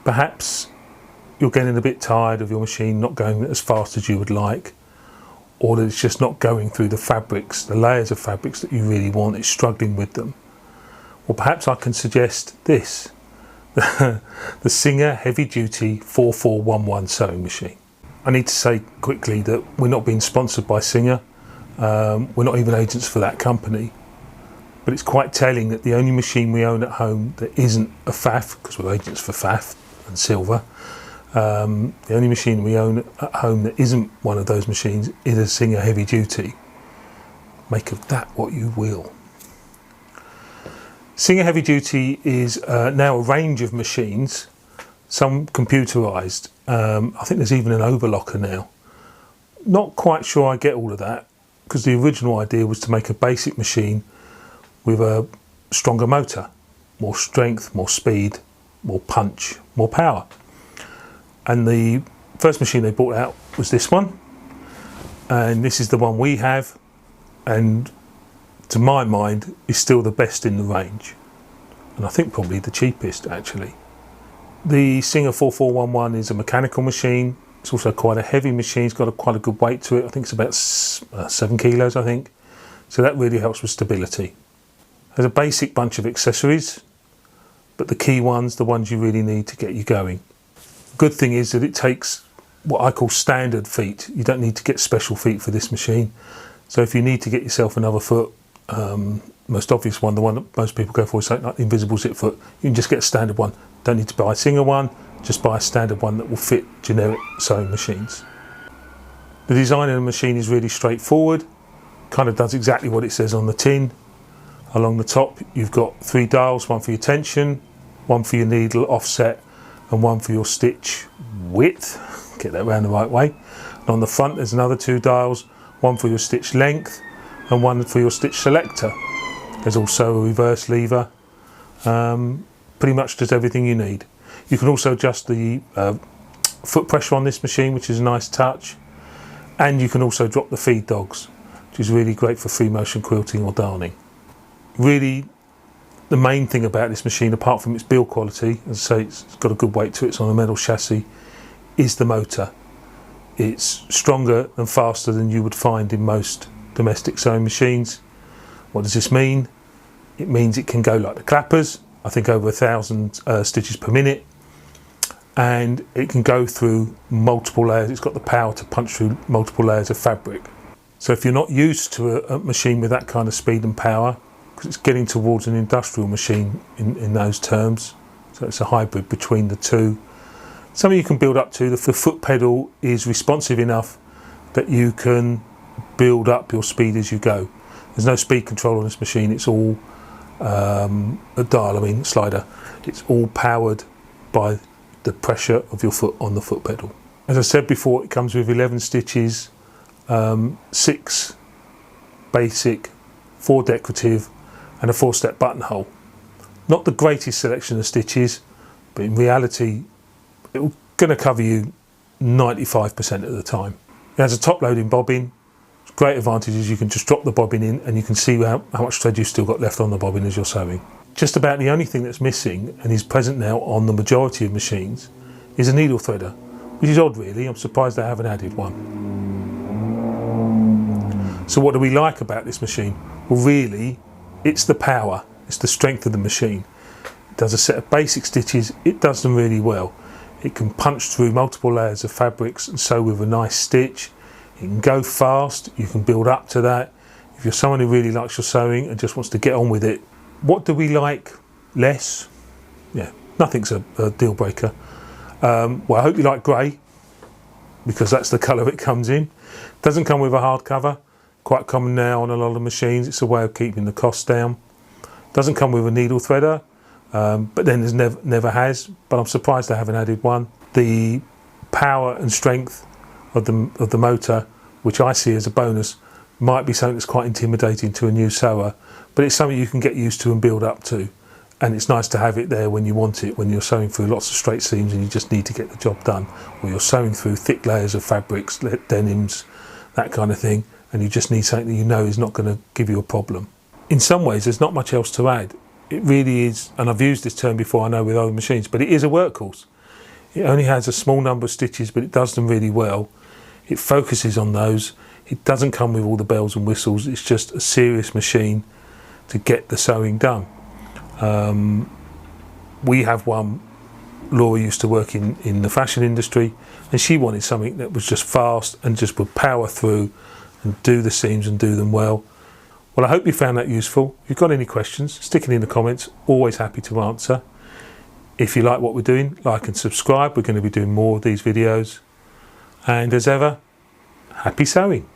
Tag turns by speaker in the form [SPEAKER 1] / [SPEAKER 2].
[SPEAKER 1] Perhaps you're getting a bit tired of your machine not going as fast as you would like, or that it's just not going through the fabrics, the layers of fabrics that you really want, it's struggling with them. Well, perhaps I can suggest this, the Singer Heavy Duty 4411 sewing machine. I need to say quickly that we're not being sponsored by Singer, we're not even agents for that company, but it's quite telling that the only machine we own at home that isn't a FAF, because we're agents for FAF and Silver, the only machine we own at home that isn't one of those machines is a Singer Heavy Duty. Make of that what you will. Singer Heavy Duty is now a range of machines, some computerised. I think there's even an overlocker now. Not quite sure I get all of that, because the original idea was to make a basic machine with a stronger motor, more strength, more speed, more punch, more power. And the first machine they brought out was this one, and this is the one we have, and to my mind is still the best in the range, and I think probably the cheapest actually. The Singer 4411 is a mechanical machine. It's also quite a heavy machine. It's got quite a good weight to it. I think it's about 7 kilos, I think. So that really helps with stability. There's a basic bunch of accessories, but the key ones, the ones you really need to get you going. Good thing is that it takes what I call standard feet. You don't need to get special feet for this machine. So if you need to get yourself another foot, most obvious one, the one that most people go for is something like the invisible zip foot. You can just get a standard one. Don't need to buy a Singer one, just buy a standard one that will fit generic sewing machines. The design of the machine is really straightforward, kind of does exactly what it says on the tin. Along the top you've got 3 dials, one for your tension, one for your needle offset, and one for your stitch width, get that around the right way. And on the front there's another 2 dials, one for your stitch length and one for your stitch selector. There's also a reverse lever, pretty much does everything you need. You can also adjust the foot pressure on this machine, which is a nice touch, and you can also drop the feed dogs, which is really great for free motion quilting or darning. Really, the main thing about this machine, apart from its build quality, as I say, it's got a good weight to it, it's on a metal chassis, is the motor. It's stronger and faster than you would find in most domestic sewing machines. What does this mean? It means it can go like the clappers, I think over 1,000 stitches per minute, and it can go through multiple layers. It's got the power to punch through multiple layers of fabric. So if you're not used to a machine with that kind of speed and power, because it's getting towards an industrial machine in those terms, so it's a hybrid between the two. Something you can build up to. The foot pedal is responsive enough that you can build up your speed as you go. There's no speed control on this machine, it's all a dial, slider. It's all powered by the pressure of your foot on the foot pedal. As I said before, it comes with 11 stitches, 6 basic, 4 decorative and a 4-step buttonhole. Not the greatest selection of stitches, but in reality it's going to cover you 95% of the time. It has a top loading bobbin. Great advantage is you can just drop the bobbin in and you can see how much thread you've still got left on the bobbin as you're sewing. Just about the only thing that's missing, and is present now on the majority of machines, is a needle threader, which is odd really. I'm surprised they haven't added one. So what do we like about this machine? Well, really, it's the power, it's the strength of the machine. It does a set of basic stitches, it does them really well. It can punch through multiple layers of fabrics and sew with a nice stitch. It can go fast, you can build up to that. If you're someone who really likes your sewing and just wants to get on with it. What do we like less? Yeah, nothing's a deal breaker. Well, I hope you like grey, because that's the colour it comes in. Doesn't come with a hard cover, quite common now on a lot of machines. It's a way of keeping the costs down. Doesn't come with a needle threader, but then there's never has, but I'm surprised they haven't added one. The power and strength of the motor, which I see as a bonus, might be something that's quite intimidating to a new sewer, but it's something you can get used to and build up to, and it's nice to have it there when you want it, when you're sewing through lots of straight seams and you just need to get the job done, or you're sewing through thick layers of fabrics, denims, that kind of thing, and you just need something that you know is not going to give you a problem. In some ways there's not much else to add. It really is, and I've used this term before, I know, with other machines, but it is a workhorse. It only has a small number of stitches, but it does them really well. It focuses on those. It doesn't come with all the bells and whistles. It's just a serious machine to get the sewing done. We have one. Laura used to work in the fashion industry, and she wanted something that was just fast and just would power through and do the seams and do them well. Well, I hope you found that useful. If you've got any questions, stick it in the comments. Always happy to answer. If you like what we're doing, like and subscribe. We're going to be doing more of these videos. And as ever, happy sewing.